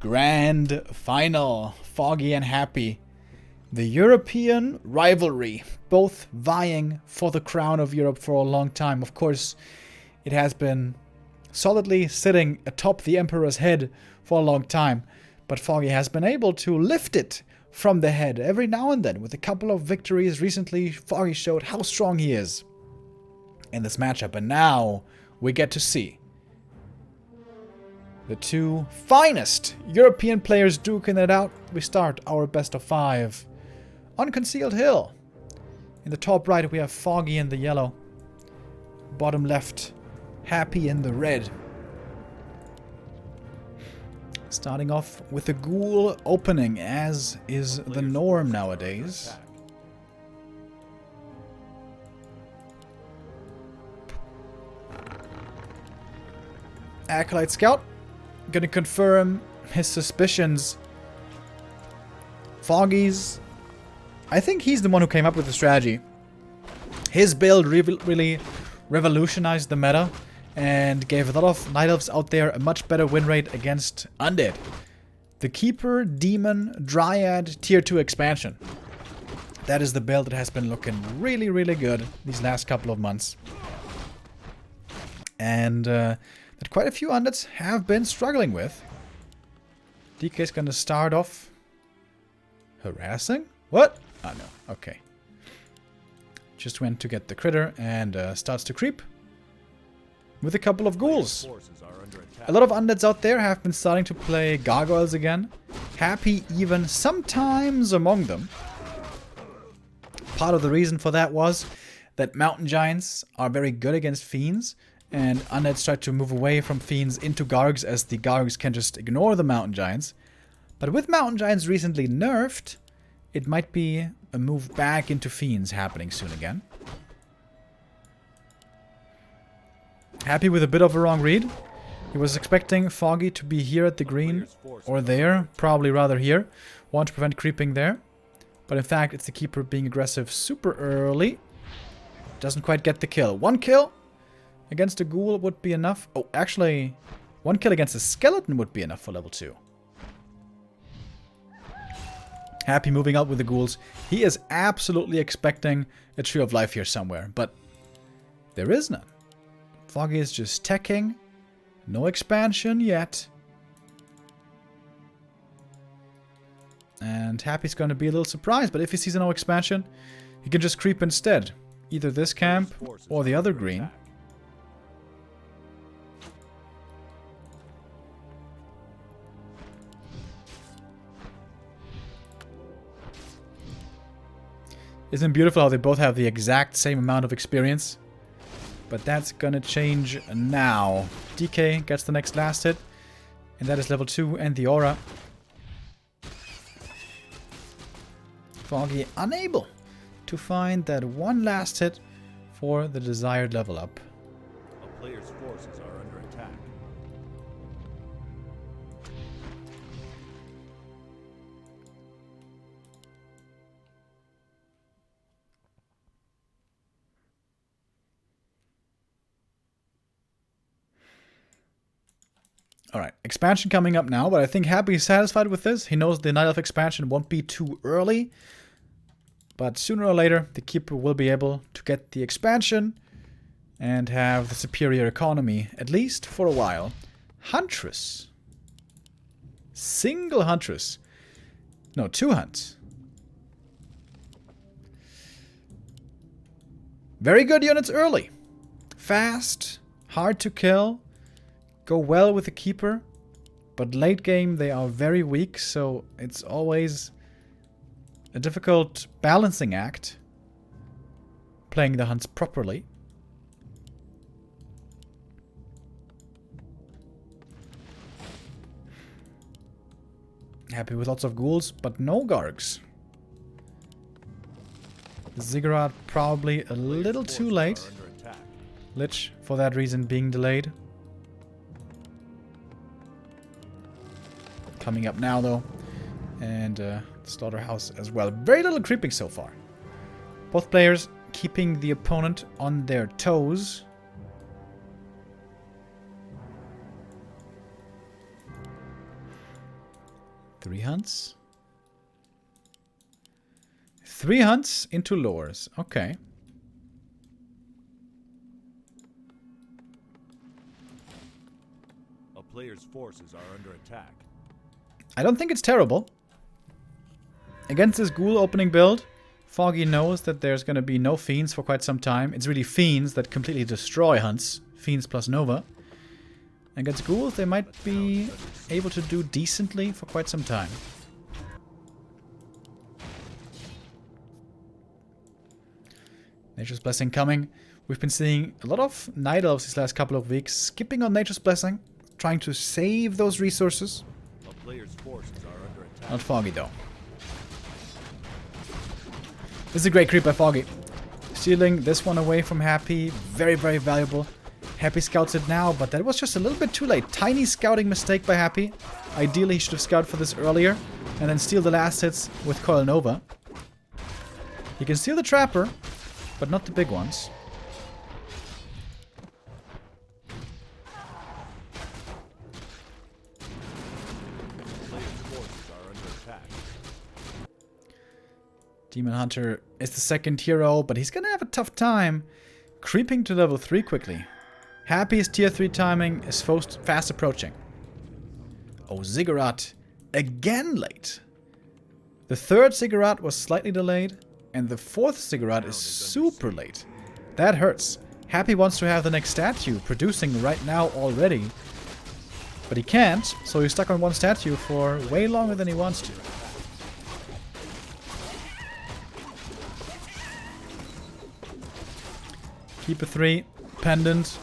Grand final. Foggy and Happy. The European rivalry. Both vying for the crown of Europe for a long time. Of course, it has been solidly sitting atop the Emperor's head for a long time. But Foggy has been able to lift it from the head every now and then. With a couple of victories recently, Foggy showed how strong he is in this matchup. And now we get to see the two finest European players duking it out. We start our best of 5 on Concealed Hill. In the top right, we have Foggy in the yellow. Bottom left, Happy in the red. Starting off with a ghoul opening, as is the norm nowadays. Acolyte Scout gonna confirm his suspicions. Foggy's, I think he's the one who came up with the strategy. His build really revolutionized the meta and gave a lot of Night Elves out there a much better win rate against Undead. The Keeper, Demon, Dryad, Tier 2 expansion. That is the build that has been looking really good these last couple of months. And that quite a few Undeads have been struggling with. DK is going to start off harassing? What? Oh no, okay. Just went to get the critter and starts to creep with a couple of ghouls. A lot of Undeads out there have been starting to play gargoyles again. Happy even sometimes among them. Part of the reason for that was that mountain giants are very good against fiends. And Undeads try to move away from fiends into Gargs, as the Gargs can just ignore the mountain giants. But with mountain giants recently nerfed, it might be a move back into fiends happening soon again. Happy with a bit of a wrong read. He was expecting Foggy to be here at the green, or there, probably rather here. Want to prevent creeping there. But in fact, it's the Keeper being aggressive super early. Doesn't quite get the kill. 1 kill against a ghoul would be enough. Oh, actually, 1 kill against a skeleton would be enough for level 2. Happy moving out with the ghouls. He is absolutely expecting a Tree of Life here somewhere, but there is none. Foggy is just teching. No expansion yet. And Happy's going to be a little surprised, but if he sees no expansion, he can just creep instead. Either this camp or the other green. Isn't it beautiful how they both have the exact same amount of experience? But that's gonna change now. DK gets the next last hit. And that is level 2 and the aura. Foggy unable to find that one last hit for the desired level up. A player's forces are under attack. Alright, expansion coming up now, but I think Happy is satisfied with this. He knows the Night Elf expansion won't be too early. But sooner or later, the Keeper will be able to get the expansion and have the superior economy, at least for a while. Huntress. Single Huntress. No, 2 hunts. Very good units early. Fast, hard to kill. Go well with the Keeper, but late game they are very weak, so it's always a difficult balancing act playing the hunts properly. Happy with lots of ghouls, but no Gargs. Ziggurat probably a little too late. Lich, for that reason, being delayed. Coming up now, though. And Slaughterhouse as well. Very little creeping so far. Both players keeping the opponent on their toes. 3 hunts. 3 hunts into lures. Okay. A player's forces are under attack. I don't think it's terrible. Against this ghoul opening build, Foggy knows that there's going to be no fiends for quite some time. It's really fiends that completely destroy hunts. Fiends plus Nova. Against ghouls, they might be able to do decently for quite some time. Nature's Blessing coming. We've been seeing a lot of Night Elves these last couple of weeks, skipping on Nature's Blessing, trying to save those resources. A player's forces are under attack. Not Foggy, though. This is a great creep by Foggy. Stealing this one away from Happy. Very, very valuable. Happy scouts it now, but that was just a little bit too late. Tiny scouting mistake by Happy. Ideally, he should have scouted for this earlier, and then steal the last hits with Coil Nova. He can steal the Trapper, but not the big ones. Demon Hunter is the second hero, but he's gonna have a tough time creeping to level 3 quickly. Happy's tier 3 timing is fast approaching. Oh, Ziggurat again late. The third Ziggurat was slightly delayed, and the fourth Ziggurat is super late. That hurts. Happy wants to have the next statue producing right now already, but he can't, so he's stuck on one statue for way longer than he wants to. Keeper 3, Pendant.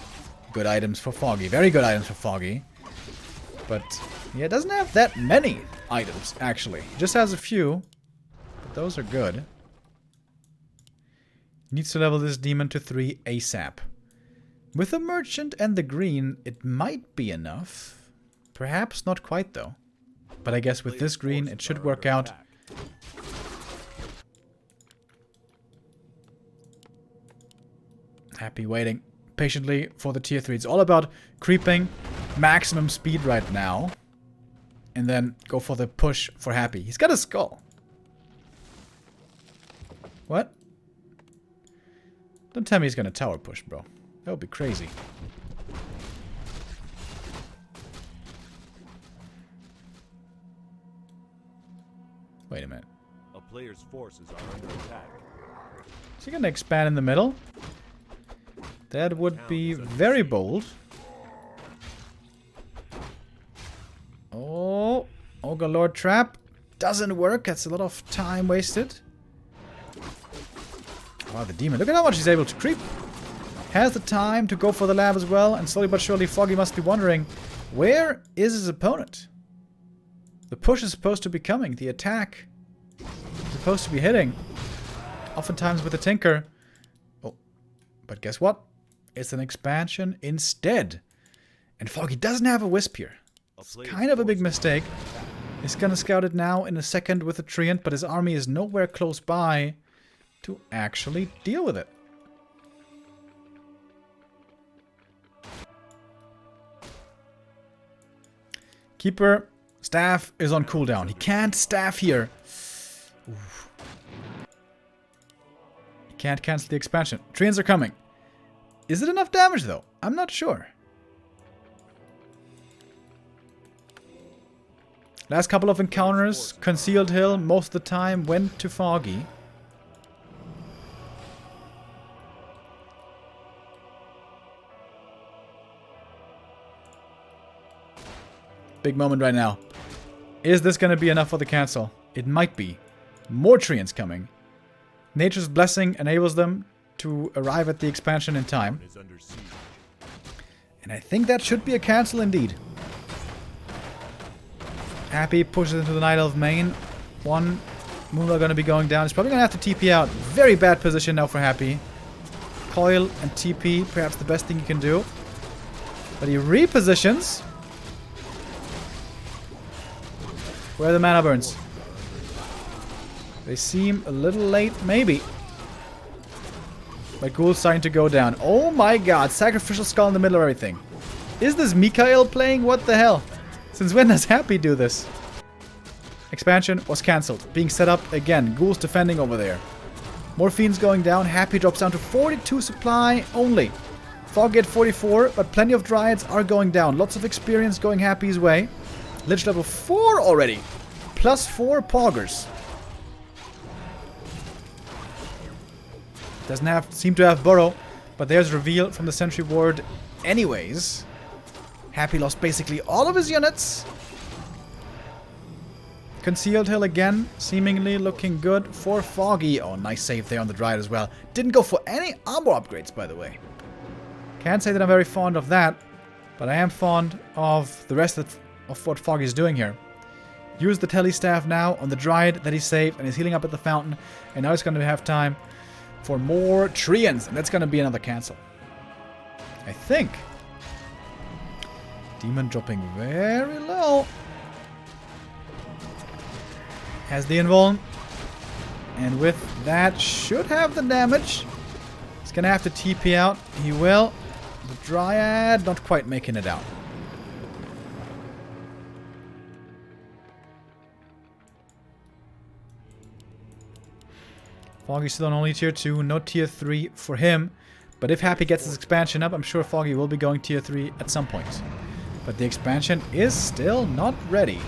Good items for Foggy. Very good items for Foggy. But yeah, it doesn't have that many items, actually. It just has a few. But those are good. Needs to level this demon to 3 ASAP. With the merchant and the green, it might be enough. Perhaps not quite, though. But I guess with this green, it should work out. Happy waiting patiently for the tier 3. It's all about creeping maximum speed right now. And then go for the push for Happy. He's got a skull. What? Don't tell me he's gonna tower push, bro. That would be crazy. Wait a minute. A player's forces are under attack. Is he gonna expand in the middle? That would be very bold. Oh, Ogre Lord Trap. Doesn't work. That's a lot of time wasted. Wow, the demon. Look at how much he's able to creep. Has the time to go for the lab as well. And slowly but surely, Foggy must be wondering, where is his opponent? The push is supposed to be coming. The attack is supposed to be hitting. Oftentimes with the Tinker. Oh, but guess what? It's an expansion instead. And Foggy doesn't have a Wisp here. It's kind of a big mistake. He's gonna scout it now in a second with a Treant, but his army is nowhere close by to actually deal with it. Keeper, staff is on cooldown. He can't staff here. Oof. He can't cancel the expansion. Treants are coming. Is it enough damage, though? I'm not sure. Last couple of encounters, Concealed Hill, most of the time went to Foggy. Big moment right now. Is this going to be enough for the cancel? It might be. More Treants coming. Nature's Blessing enables them to arrive at the expansion in time. And I think that should be a cancel indeed. Happy pushes into the Night Elf main. One Moolah going to be going down. He's probably going to have to TP out. Very bad position now for Happy. Coil and TP, perhaps the best thing you can do. But he repositions. Where are the mana burns? They seem a little late, maybe. But Ghoul's starting to go down. Oh my god, Sacrificial Skull in the middle of everything. Is this Mikael playing? What the hell? Since when does Happy do this? Expansion was cancelled. Being set up again. Ghouls defending over there. More fiends going down. Happy drops down to 42 supply only. Foggy at 44, but plenty of Dryads are going down. Lots of experience going Happy's way. Lich level 4 already. Plus 4 Poggers. Doesn't seem to have Burrow, but there's reveal from the Sentry Ward anyways. Happy lost basically all of his units. Concealed Hill again, seemingly looking good for Foggy. Oh, nice save there on the Dryad as well. Didn't go for any armor upgrades, by the way. Can't say that I'm very fond of that, but I am fond of the rest of what Foggy's doing here. Use the Telestaff now on the Dryad that he saved, and he's healing up at the fountain. And now he's going to have time for more Treants, and that's going to be another cancel. I think. Demon dropping very low. Has the invuln. And with that, should have the damage. He's going to have to TP out. He will. The Dryad not quite making it out. Foggy still on only tier 2, no tier 3 for him. But if Happy gets his expansion up, I'm sure Foggy will be going tier 3 at some point. But the expansion is still not ready.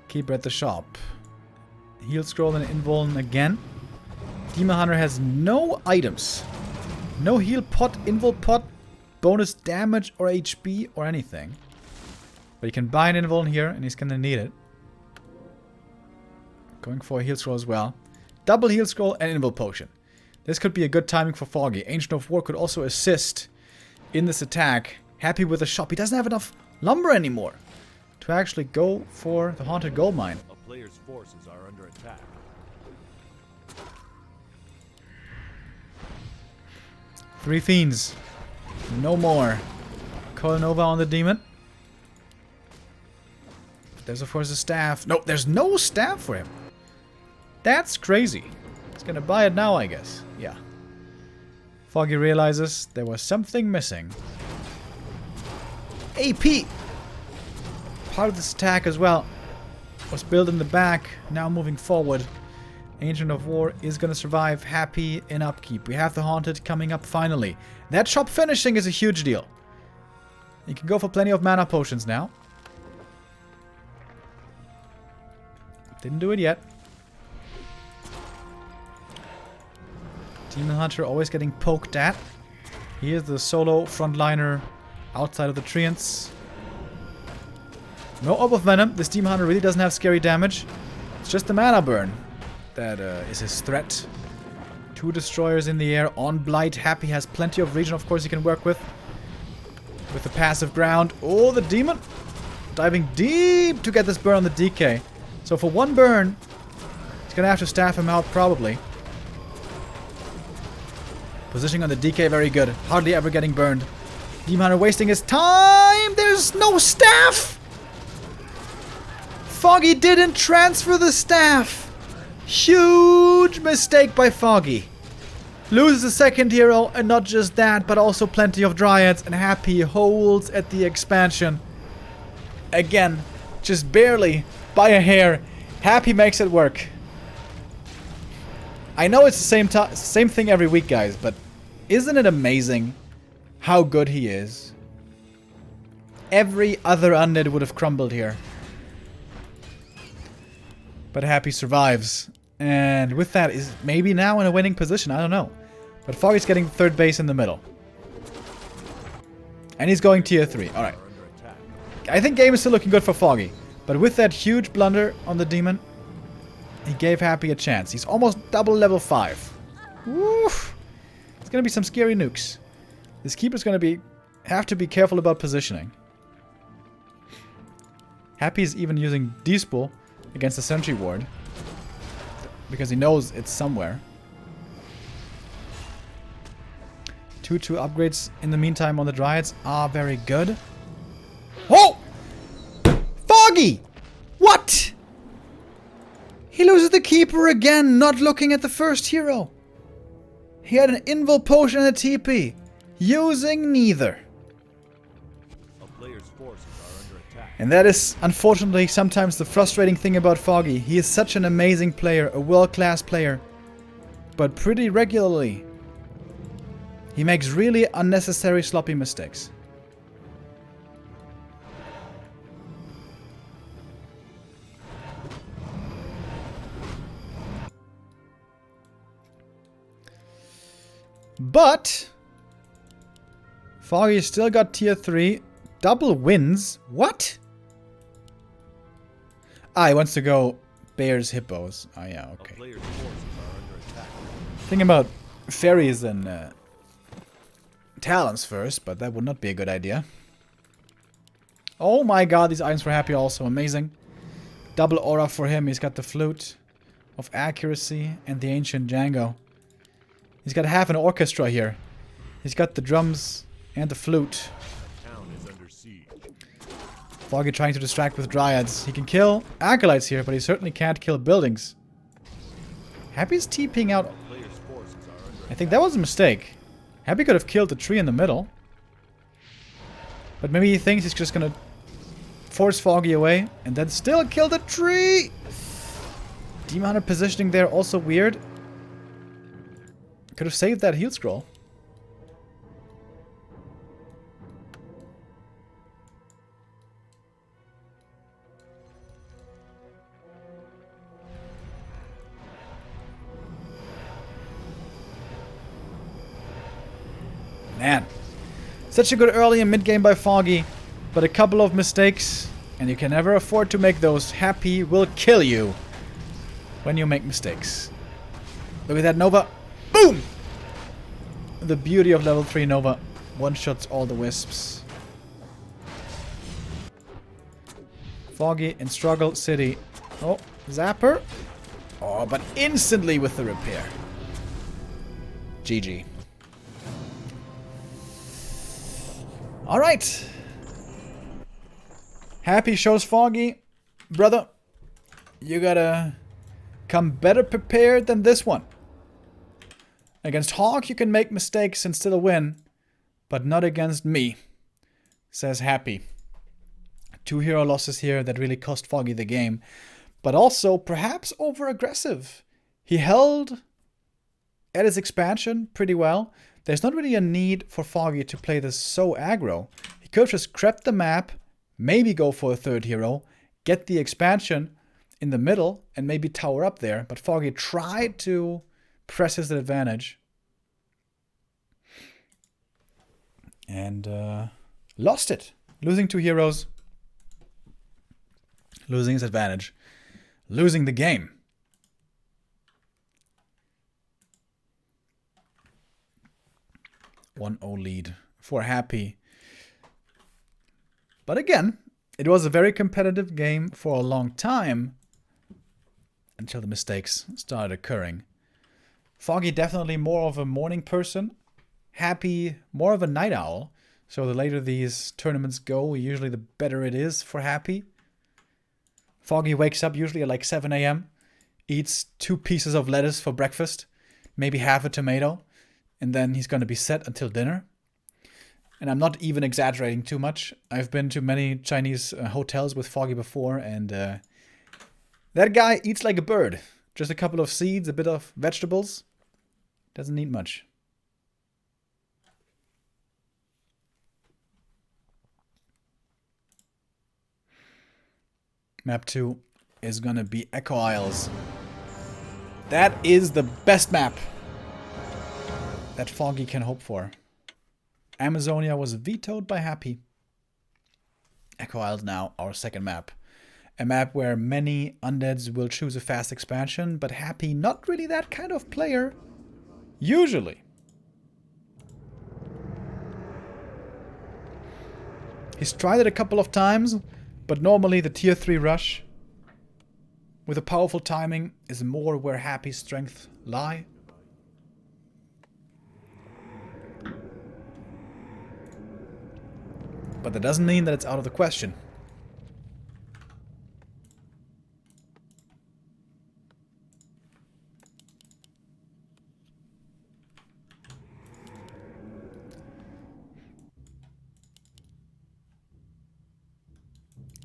Keeper at the shop. Heal scroll and invuln again. Demon Hunter has no items. No heal pot, invul pot, bonus damage or HP or anything. But he can buy an invuln here and he's gonna need it. Going for a heal scroll as well. Double heal scroll and invul potion. This could be a good timing for Foggy. Ancient of War could also assist in this attack. Happy with the shop. He doesn't have enough lumber anymore to actually go for the Haunted Gold Mine. A player's forces are under attack. Three fiends. No more. Colanova on the demon. There's of course a staff. No, there's no staff for him. That's crazy. He's gonna buy it now, I guess. Yeah. Foggy realizes there was something missing. AP! Part of this attack as well was built in the back, now moving forward. Ancient of War is gonna survive. Happy in upkeep. We have the Haunted coming up finally. That shop finishing is a huge deal. You can go for plenty of mana potions now. Didn't do it yet. Demon Hunter always getting poked at. He is the solo frontliner outside of the Treants. No Orb of Venom. This Demon Hunter really doesn't have scary damage. It's just the mana burn that is his threat. Two destroyers in the air on Blight. Happy has plenty of region, of course, he can work with. With the passive ground. Oh, the demon diving deep to get this burn on the DK. So for one burn, he's going to have to staff him out probably. Positioning on the DK very good. Hardly ever getting burned. Demon Hunter wasting his time. There's no staff. Foggy didn't transfer the staff. Huge mistake by Foggy. Loses a second hero, and not just that, but also plenty of Dryads, and Happy holds at the expansion. Again, just barely, by a hair. Happy makes it work. I know it's the same thing every week, guys, but isn't it amazing how good he is? Every other undead would have crumbled here. But Happy survives. And with that, is maybe now in a winning position. I don't know. But Foggy's getting third base in the middle. And he's going tier 3. Alright. I think game is still looking good for Foggy. But with that huge blunder on the demon, he gave Happy a chance. He's almost double level 5. Woof. It's going to be some scary nukes. This keeper's going to have to be careful about positioning. Happy's even using Despool against the Sentry Ward. Because he knows it's somewhere. 2-2 upgrades in the meantime on the Dryads are very good. Oh! Foggy! What? He loses the Keeper again, not looking at the first hero. He had an invul potion and a TP. Using neither. And that is, unfortunately, sometimes the frustrating thing about Foggy. He is such an amazing player, a world-class player. But pretty regularly, he makes really unnecessary sloppy mistakes. But Foggy still got tier 3. Double wins? What? Ah, he wants to go Bears Hippos. Oh yeah, okay. Thinking about fairies and talents first, but that would not be a good idea. Oh my god, these items for Happy are also amazing. Double aura for him. He's got the flute of accuracy and the ancient Django. He's got half an orchestra here. He's got the drums and the flute. Foggy trying to distract with dryads. He can kill acolytes here, but he certainly can't kill buildings. Happy's TPing out. I think that was a mistake. Happy could have killed the tree in the middle. But maybe he thinks he's just gonna force Foggy away and then still kill the tree! Demon Hunter positioning there also weird. Could have saved that heal scroll. Man, such a good early and mid game by Foggy, but a couple of mistakes, and you can never afford to make those. Happy will kill you when you make mistakes. Look at that Nova. Boom! The beauty of level 3 Nova. One-shots all the wisps. Foggy in Struggle City. Oh, Zapper. Oh, but instantly with the repair. GG. Alright. Happy shows Foggy. Brother, you gotta come better prepared than this one. Against Hawk you can make mistakes and still win, but not against me, says Happy. 2 hero losses here that really cost Foggy the game, but also perhaps over-aggressive. He held at his expansion pretty well. There's not really a need for Foggy to play this so aggro. He could have just crept the map, maybe go for a 3rd hero, get the expansion in the middle, and maybe tower up there. But Foggy tried to press his advantage. And lost it. Losing 2 heroes. Losing his advantage. Losing the game. One 1-0 lead for Happy. But again, it was a very competitive game for a long time until the mistakes started occurring. Foggy definitely more of a morning person. Happy more of a night owl. So the later these tournaments go, usually the better it is for Happy. Foggy wakes up usually at like 7 AM, eats 2 pieces of lettuce for breakfast, maybe half a tomato, and then he's going to be set until dinner. And I'm not even exaggerating too much. I've been to many Chinese hotels with Foggy before, and that guy eats like a bird. Just a couple of seeds, a bit of vegetables. Doesn't need much. Map 2 is gonna be Echo Isles. That is the best map that Foggy can hope for. Amazonia was vetoed by Happy. Echo Isles now our second map. A map where many undeads will choose a fast expansion, but Happy not really that kind of player. Usually. He's tried it a couple of times, but normally the tier 3 rush with a powerful timing is more where Happy's strengths lie. But that doesn't mean that it's out of the question.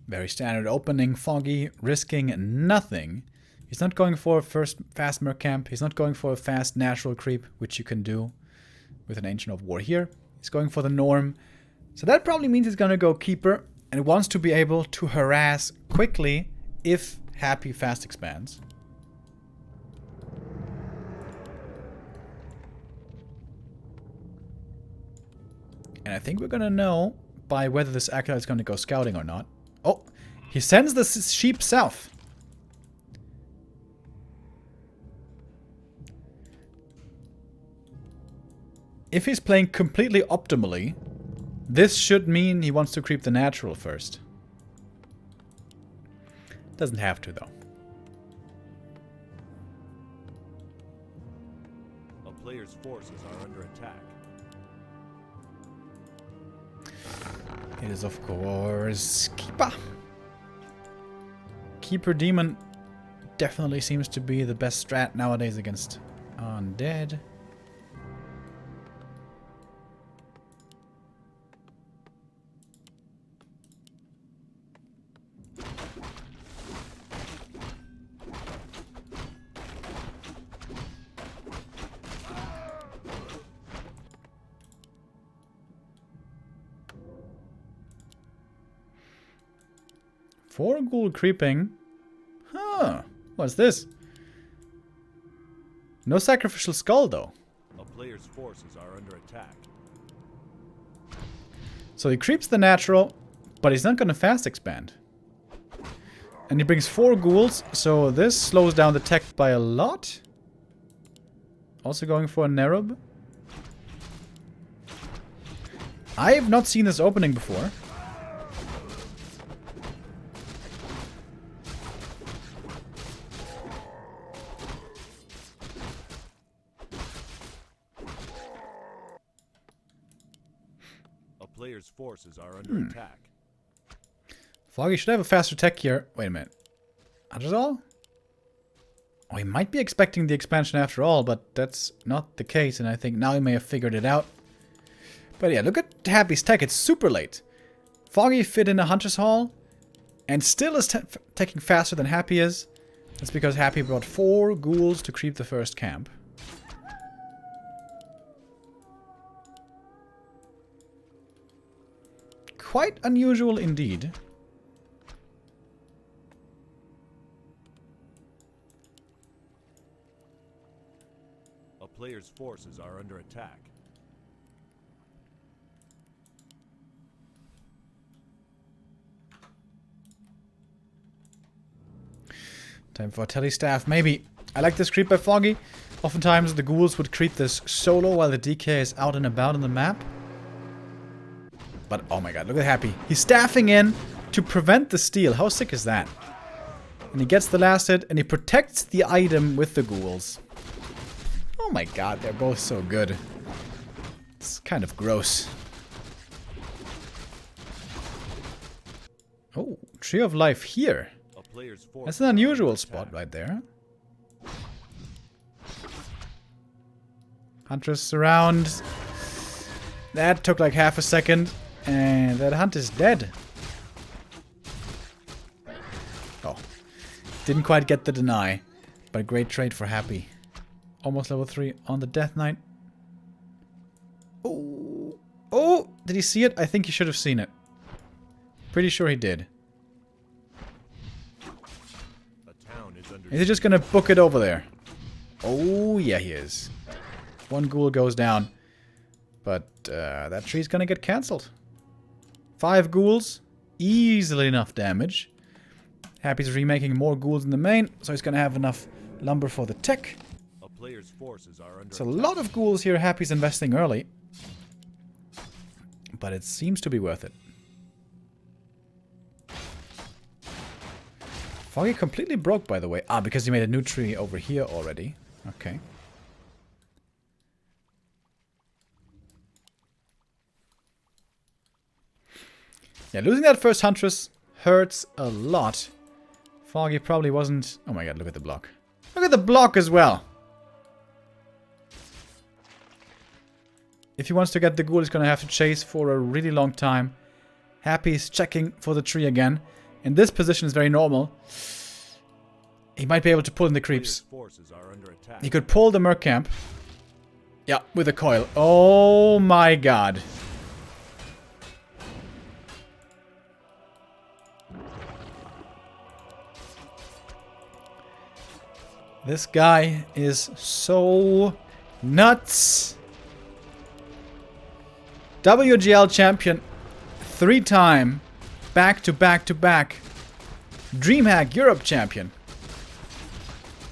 Very standard opening. Foggy risking nothing. He's not going for a first fast merc camp. He's not going for a fast natural creep, which you can do with an Ancient of War here. He's going for the norm. So that probably means he's going to go Keeper and wants to be able to harass quickly if Happy fast expands. And I think we're going to know by whether this Acolyte is going to go scouting or not. Oh, he sends the sheep south. If he's playing completely optimally, this should mean he wants to creep the natural first. Doesn't have to, though. A player's forces are under attack. It is, of course, Keeper. Keeper Demon definitely seems to be the best strat nowadays against Undead. Four ghoul creeping. Huh. What's this? No sacrificial skull, though. A player's forces are under attack. So he creeps the natural, but he's not going to fast expand. And he brings 4 ghouls, so this slows down the tech by a lot. Also going for a Nerub. I have not seen this opening before. Player's forces are under attack. Foggy should have a faster tech here. Wait a minute. Adrazal? Oh, he might be expecting the expansion after all, but that's not the case, and I think now he may have figured it out. But yeah, look at Happy's tech. It's super late. Foggy fit in a Hunter's Hall, and still is taking faster than Happy is. That's because Happy brought 4 ghouls to creep the first camp. Quite unusual indeed. A player's forces are under attack. Time for a telestaff, maybe. I like this creep by Foggy. Oftentimes the ghouls would creep this solo while the DK is out and about on the map. But, oh my god, look at Happy. He's staffing in to prevent the steal. How sick is that? And he gets the last hit, and he protects the item with the ghouls. Oh my god, they're both so good. It's kind of gross. Oh, Tree of Life here. That's an unusual spot right there. Huntress around. That took like half a second. And that hunt is dead. Oh. Didn't quite get the deny. But great trade for Happy. Almost level 3 on the Death Knight. Oh. Oh! Did he see it? I think he should have seen it. Pretty sure he did. Is he just gonna book it over there? Oh, yeah, he is. 1 ghoul goes down. But that tree's gonna get cancelled. 5 ghouls. Easily enough damage. Happy's remaking more ghouls in the main, so he's gonna have enough lumber for the tech. A player's forces are under It's a lot of ghouls here. Happy's investing early. But it seems to be worth it. Foggy completely broke, by the way. Ah, because he made a new tree over here already. Okay. Yeah, losing that first Huntress hurts a lot. Foggy probably wasn't... Oh my god, look at the block. Look at the block as well! If he wants to get the ghoul, he's going to have to chase for a really long time. Happy's checking for the tree again. in this position is very normal. He might be able to pull in the Players' creeps. forces are under attack. He could pull the Merc camp. Yeah, with a coil. Oh my god. This guy is so nuts. WGL champion 3-time, back to back to back. DreamHack Europe champion.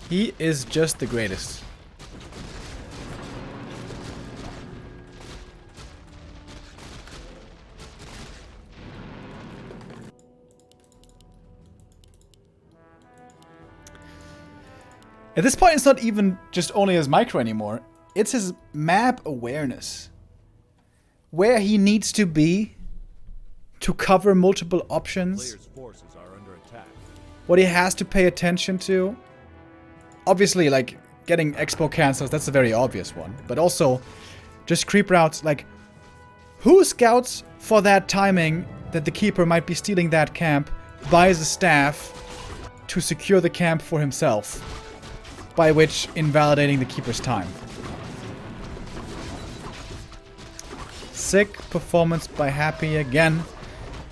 He is just the greatest. At this point, it's not even just only his micro anymore. It's his map awareness. Where he needs to be to cover multiple options. Players' forces are under attack. What he has to pay attention to. Obviously, like, getting expo cancels, that's a very obvious one. But also, just creep routes, like, who scouts for that timing that the keeper might be stealing that camp, buys a staff to secure the camp for himself, by which invalidating the keeper's time. Sick performance by Happy again.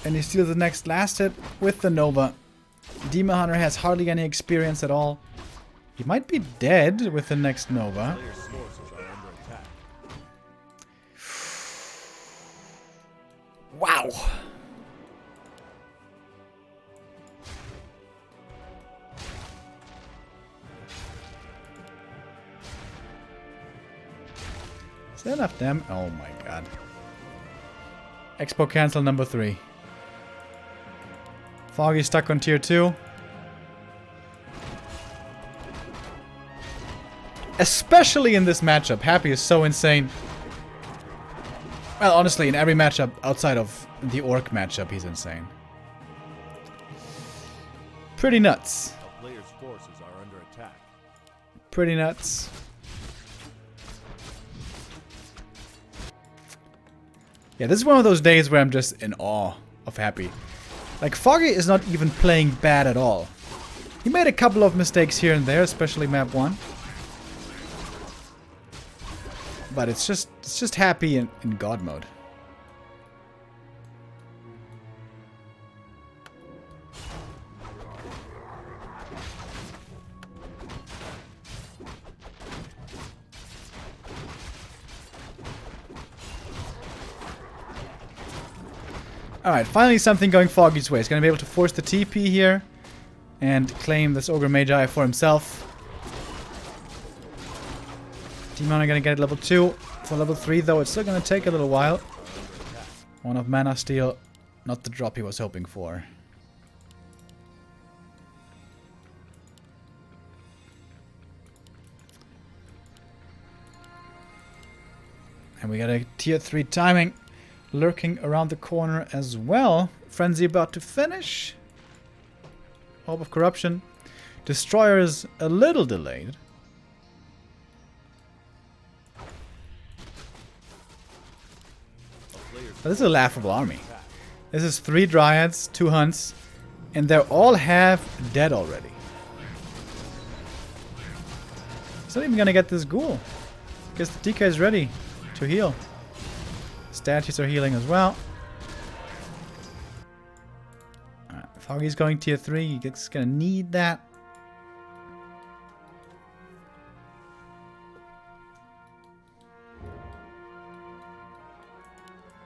And he steals the next last hit with the Nova. Demon Hunter has hardly any experience at all. He might be dead with the next Nova. Players' forces are under attack. Wow. Is that enough damage? Oh my god. Expo cancel number 3. Foggy stuck on tier 2. Especially in this matchup. Happy is so insane. Well, honestly, in every matchup outside of the Orc matchup, he's insane. Pretty nuts. A player's forces are under attack. Pretty nuts. Yeah, this is one of those days where I'm just in awe of Happy. Like, Foggy is not even playing bad at all. He made a couple of mistakes here and there, especially map 1. But it's just Happy in God mode. Alright, finally something going Foggy's way. He's going to be able to force the TP here and claim this Ogre Magi for himself. Demon are going to get it level 2. For level 3 though, it's still going to take a little while. One of Mana Steal, not the drop he was hoping for. And we got a tier 3 timing lurking around the corner as well. Frenzy about to finish. Orb of Corruption. Destroyer is a little delayed. But this is a laughable army. This is 3 Dryads, 2 Hunts, and they're all half dead already. He's not even gonna get this ghoul. Guess the DK is ready to heal. Statues are healing as well. Alright, Foggy's going tier 3. He's gonna need that.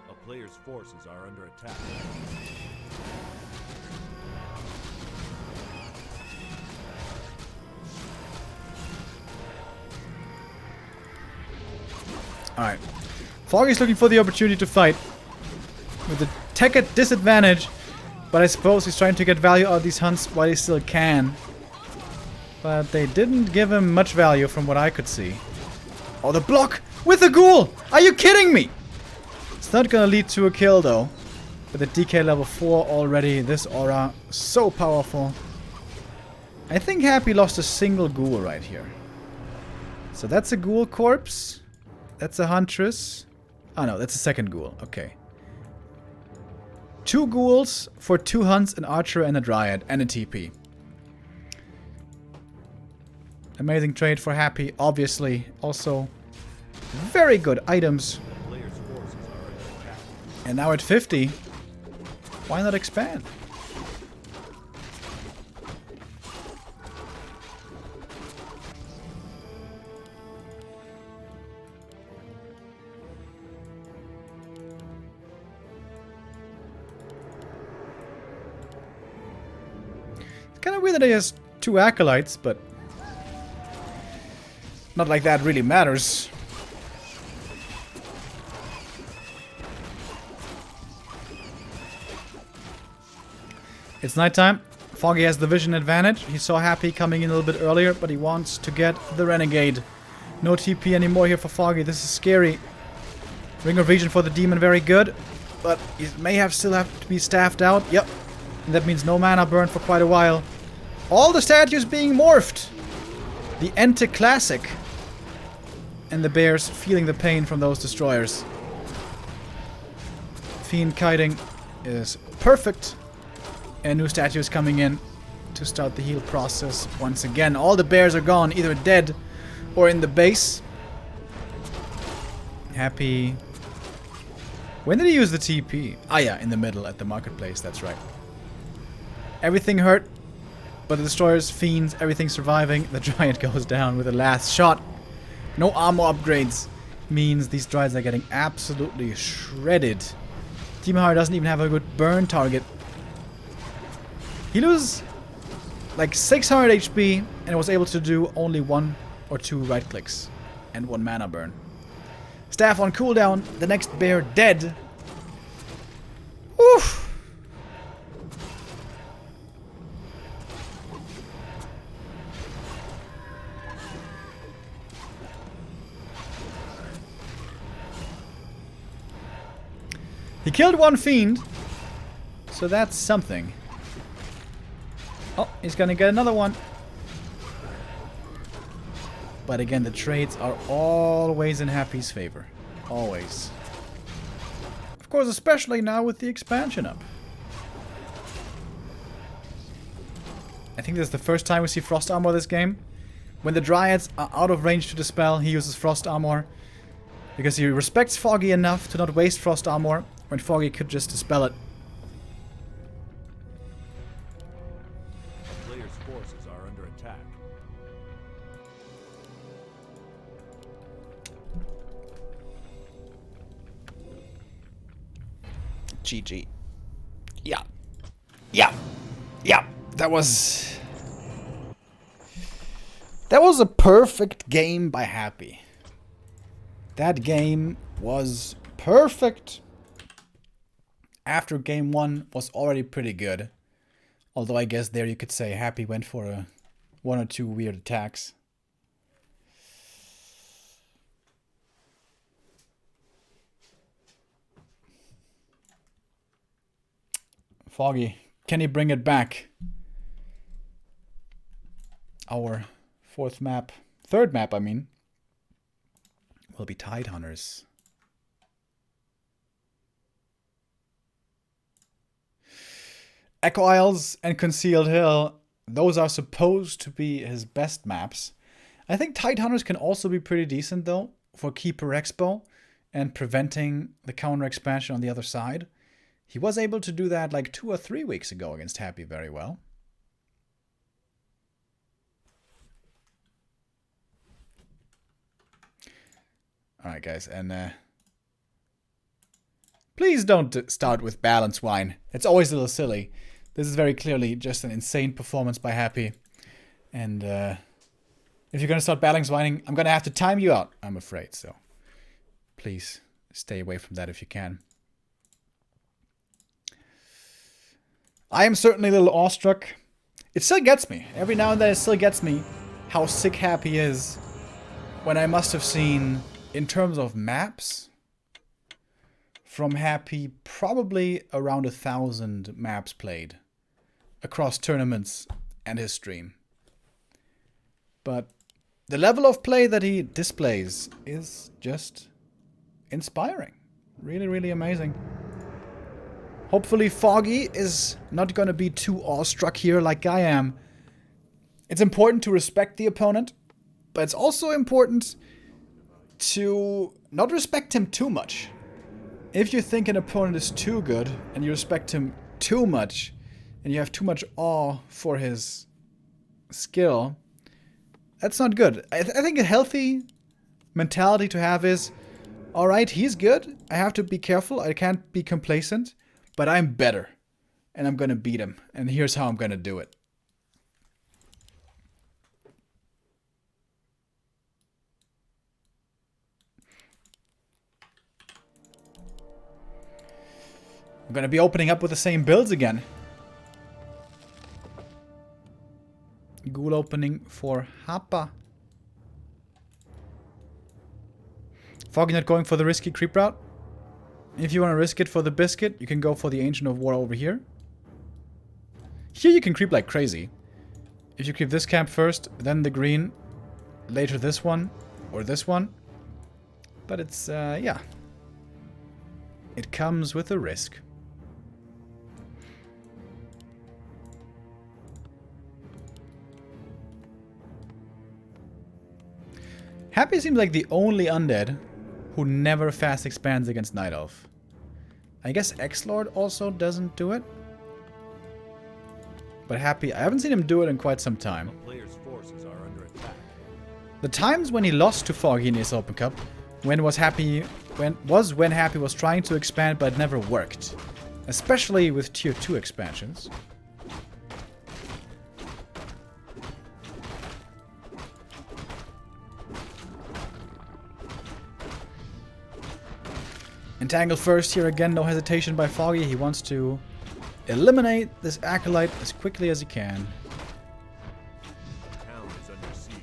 A player's forces are under attack. Alright. Foggy's looking for the opportunity to fight. With the tech at disadvantage. But I suppose he's trying to get value out of these hunts while he still can. But they didn't give him much value from what I could see. Oh, the block! With a ghoul! Are you kidding me? It's not gonna lead to a kill though. With the DK level 4 already, this aura, so powerful. I think Happy lost a single ghoul right here. So that's a ghoul corpse. That's a huntress. Oh no, that's a second ghoul. Okay. 2 ghouls for 2 hunts, an archer, and a dryad, and a TP. Amazing trade for Happy, obviously. Also, very good items. And now at 50, why not expand? It's kind of weird that he has 2 acolytes, but not like that really matters. It's nighttime. Foggy has the vision advantage. He saw Happy coming in a little bit earlier, but he wants to get the Renegade. No TP anymore here for Foggy. This is scary. Ring of Region for the Demon, very good. But he may still have to be staffed out. Yep. And that means no mana burn for quite a while. All the statues being morphed. The Ente Classic. And the bears feeling the pain from those destroyers. Fiend kiting is perfect. And new statues coming in to start the heal process once again. All the bears are gone, either dead or in the base. Happy. When did he use the TP? Ah yeah, in the middle at the marketplace, that's right. Everything hurt, but the destroyers, fiends, everything surviving. The giant goes down with the last shot. No armor upgrades means these Dryads are getting absolutely shredded. Demon Hunter doesn't even have a good burn target. He loses like 600 HP and was able to do only 1 or 2 right clicks and 1 mana burn. Staff on cooldown, the next bear dead. Oof. He killed 1 fiend, so that's something. Oh, he's gonna get another one. But again, the trades are always in Happy's favor. Always. Of course, especially now with the expansion up. I think this is the first time we see Frost Armor this game. When the Dryads are out of range to dispel, he uses Frost Armor. Because he respects Foggy enough to not waste Frost Armor when Foggy could just dispel it. Players' forces are under attack. GG. Yeah. Yeah. Yeah. That was a perfect game by Happy. That game was perfect. After game 1 was already pretty good. Although I guess there you could say Happy went for 1 or 2 weird attacks. Foggy, can he bring it back? Our third map, I mean, will be Tide Hunters. Echo Isles and Concealed Hill, those are supposed to be his best maps. I think Tide Hunters can also be pretty decent though, for Keeper Expo and preventing the counter expansion on the other side. He was able to do that like 2 or 3 weeks ago against Happy very well. Alright guys, and please don't start with balance wine. It's always a little silly. This is very clearly just an insane performance by Happy. And if you're gonna start balance whining, I'm gonna have to time you out, I'm afraid, so please stay away from that if you can. I am certainly a little awestruck. It still gets me. Every now and then it still gets me how sick Happy is when I must have seen, in terms of maps, from Happy probably around 1,000 maps played across tournaments and his stream. But the level of play that he displays is just inspiring. Really, really amazing. Hopefully Foggy is not going to be too awestruck here like I am. It's important to respect the opponent, but it's also important to not respect him too much. If you think an opponent is too good and you respect him too much and you have too much awe for his skill, that's not good. I think a healthy mentality to have is, alright, he's good, I have to be careful, I can't be complacent, but I'm better, and I'm gonna beat him, and here's how I'm gonna do it. I'm gonna be opening up with the same builds again. Ghoul opening for Hapa. Foggy not going for the risky creep route. If you want to risk it for the biscuit, you can go for the Ancient of War over here. Here you can creep like crazy. If you creep this camp first, then the green, later this one, or this one. But it's, yeah. It comes with a risk. Happy seems like the only undead who never fast expands against Night Elf. I guess X-Lord also doesn't do it. But Happy, I haven't seen him do it in quite some time. Player's forces are under attack. The times when he lost to Foggy in ESL Open Cup, when Happy was trying to expand but it never worked. Especially with tier 2 expansions. Entangle first here again, no hesitation by Foggy. He wants to eliminate this Acolyte as quickly as he can. Town is under siege.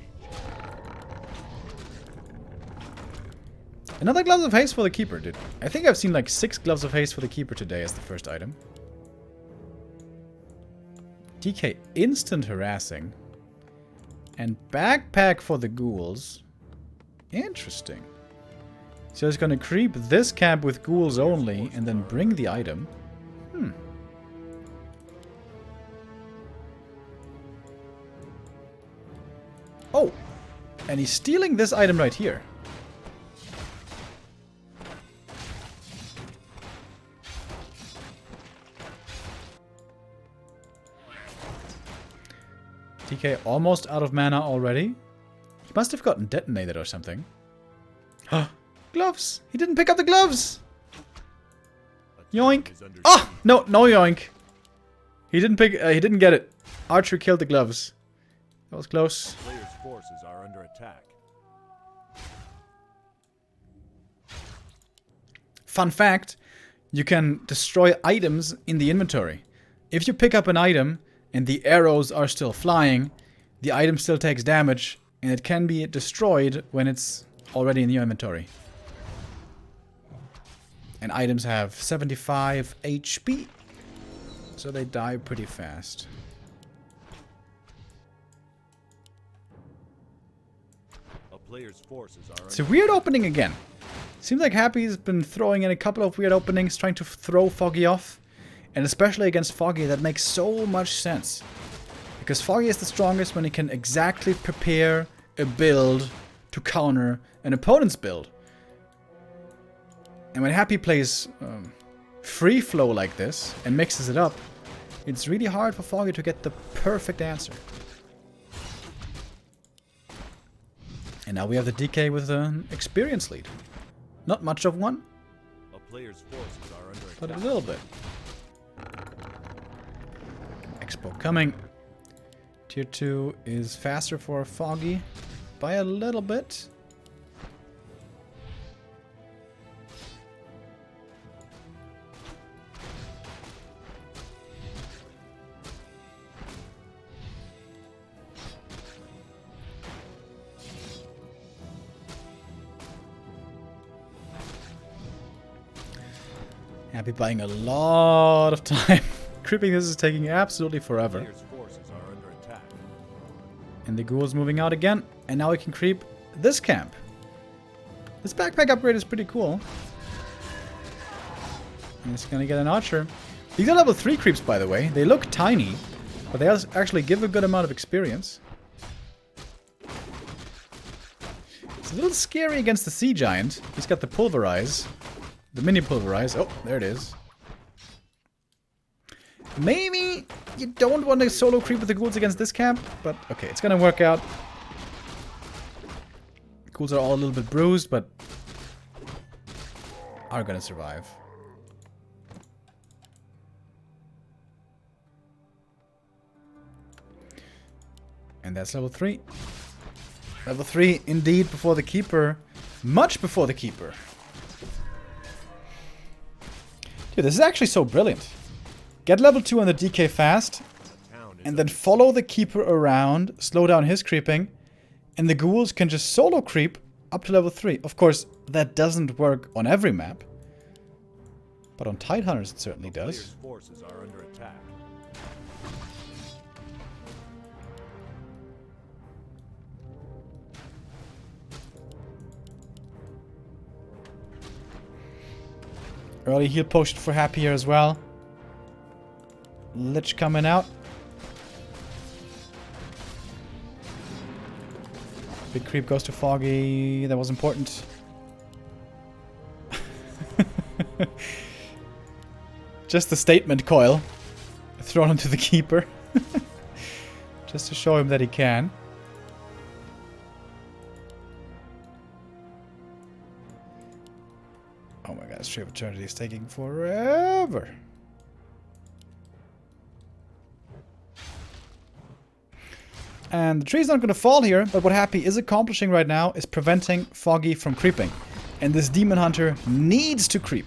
Another Gloves of Haste for the Keeper, dude. I think I've seen like 6 Gloves of Haste for the Keeper today as the first item. DK instant harassing. And backpack for the ghouls. Interesting. So he's gonna creep this camp with ghouls only and then bring the item. Oh! And he's stealing this item right here. DK almost out of mana already. He must have gotten detonated or something. Gloves! He didn't pick up the gloves! Yoink! Oh! No, no yoink! He didn't get it. Archer killed the gloves. That was close. Player's forces are under attack. Fun fact, you can destroy items in the inventory. If you pick up an item and the arrows are still flying, the item still takes damage and it can be destroyed when it's already in your inventory. And items have 75 HP, so they die pretty fast. A player's forces are It's a weird opening again. Seems like Happy's been throwing in a couple of weird openings, trying to throw Foggy off. And especially against Foggy, that makes so much sense. Because Foggy is the strongest when he can exactly prepare a build to counter an opponent's build. And when Happy plays free flow like this and mixes it up, it's really hard for Foggy to get the perfect answer. And now we have the DK with an experience lead. Not much of one, a player's forces are under but a attack. little bit. Expo coming. Tier 2 is faster for Foggy by a little bit. Happy buying a lot of time. Creeping this is taking absolutely forever. Player's forces are under attack. And the ghoul's moving out again. And now we can creep this camp. This backpack upgrade is pretty cool. And it's gonna get an archer. These are level 3 creeps, by the way. They look tiny, but they actually give a good amount of experience. It's a little scary against the Sea Giant. He's got the Pulverize. The Mini Pulverize. Oh, there it is. Maybe you don't want to solo creep with the ghouls against this camp, but okay, it's gonna work out. Ghouls are all a little bit bruised, but are gonna survive. And that's level 3. Level 3, indeed, before the Keeper. Much before the Keeper. Dude, this is actually so brilliant. Get level 2 on the DK fast, and then follow the Keeper around, slow down his creeping, and the ghouls can just solo creep up to level 3. Of course, that doesn't work on every map, but on Tidehunters it certainly does. Forces are under attack. Early heal potion for Happy here as well. Lich coming out. Big creep goes to Foggy. That was important. Just the statement coil thrown into the Keeper. Just to show him that he can. Oh my god, Stream of Eternity is taking forever. And the tree's not going to fall here, but what Happy is accomplishing right now is preventing Foggy from creeping. And this Demon Hunter needs to creep.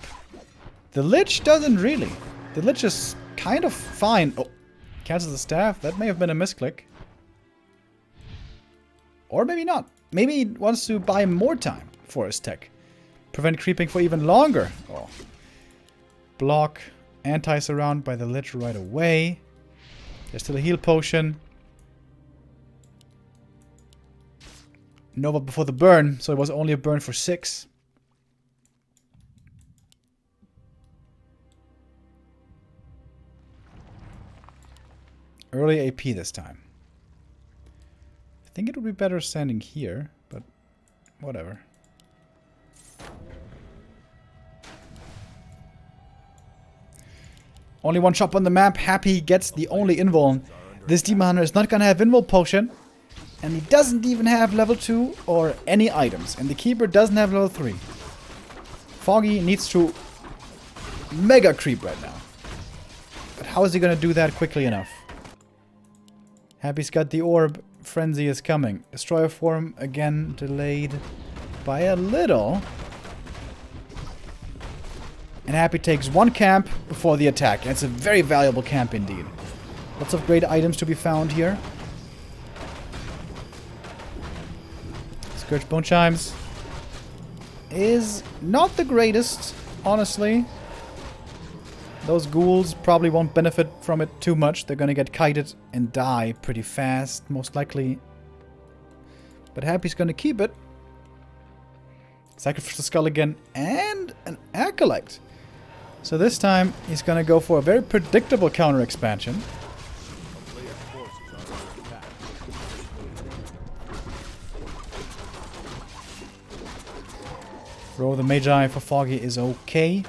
The Lich doesn't really. The Lich is kind of fine. Oh, cancels the staff. That may have been a misclick. Or maybe not. Maybe he wants to buy more time for his tech. Prevent creeping for even longer. Oh. Block. Anti-surround by the Lich right away. There's still a heal potion. Nova before the burn, so it was only a burn for 6. Early AP this time. I think it would be better standing here, but whatever. Only one shop on the map. Happy gets the only invuln. This Demon Hunter is not gonna have invul potion. And he doesn't even have level 2 or any items. And the Keeper doesn't have level 3. Foggy needs to mega creep right now. But how is he gonna do that quickly enough? Happy's got the orb. Frenzy is coming. Destroyer form again delayed by a little. And Happy takes one camp before the attack. And it's a very valuable camp indeed. Lots of great items to be found here. Scourge Bone Chimes is not the greatest, honestly. Those ghouls probably won't benefit from it too much. They're gonna get kited and die pretty fast, most likely. But Happy's gonna keep it. Sacrifice the Skull again, and an Acolyte. So this time, he's gonna go for a very predictable counter expansion. Roll the Magi for Foggy is okay.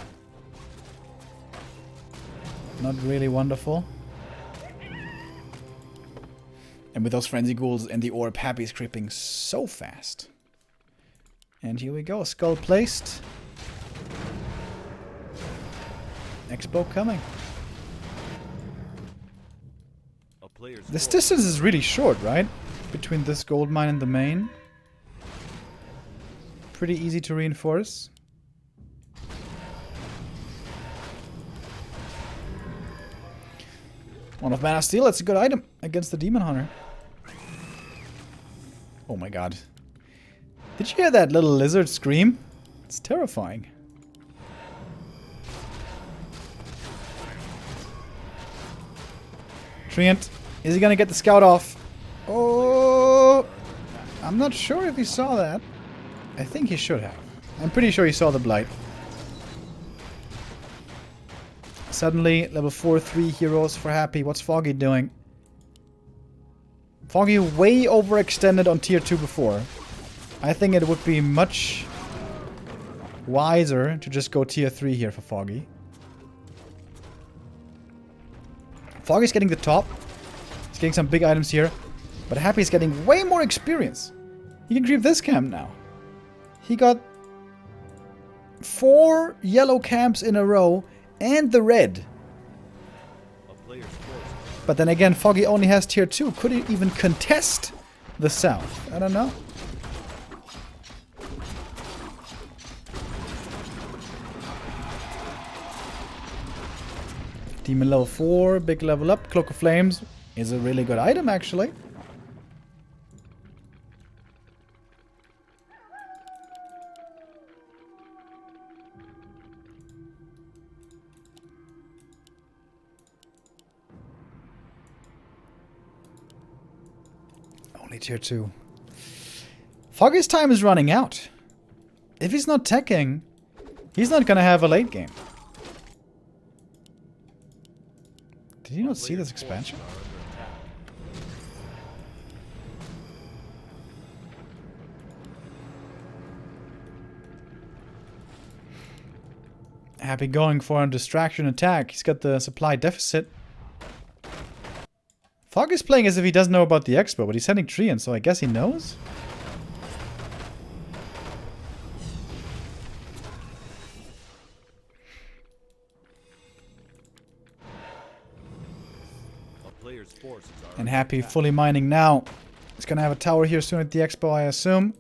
Not really wonderful. And with those Frenzy Ghouls and the Orb, Happy's creeping so fast. And here we go, Skull placed. Expo coming. This distance is really short, right? Between this gold mine and the main. Pretty easy to reinforce. One of Mana Steel, that's a good item against the Demon Hunter. Oh my god. Did you hear that little lizard scream? It's terrifying. Treant, is he gonna get the scout off? Oh! I'm not sure if he saw that. I think he should have. I'm pretty sure he saw the blight. Suddenly, level 4-3 heroes for Happy. What's Foggy doing? Foggy way overextended on tier 2 before. I think it would be much wiser to just go tier 3 here for Foggy. Foggy's getting the top. He's getting some big items here. But Happy's getting way more experience. He can creep this camp now. He got 4 yellow camps in a row and the red. But then again, Foggy only has tier 2. Could he even contest the south? I don't know. Demon level 4, big level up. Cloak of Flames is a really good item, actually. Only tier 2. Foggy's time is running out. If he's not teching, he's not gonna have a late game. Did you not see this expansion? Happy going for a distraction attack. He's got the supply deficit. Fogg is playing as if he doesn't know about the expo, but he's sending Treant, so I guess he knows? And Happy fully mining now. He's gonna have a tower here soon at the expo, I assume.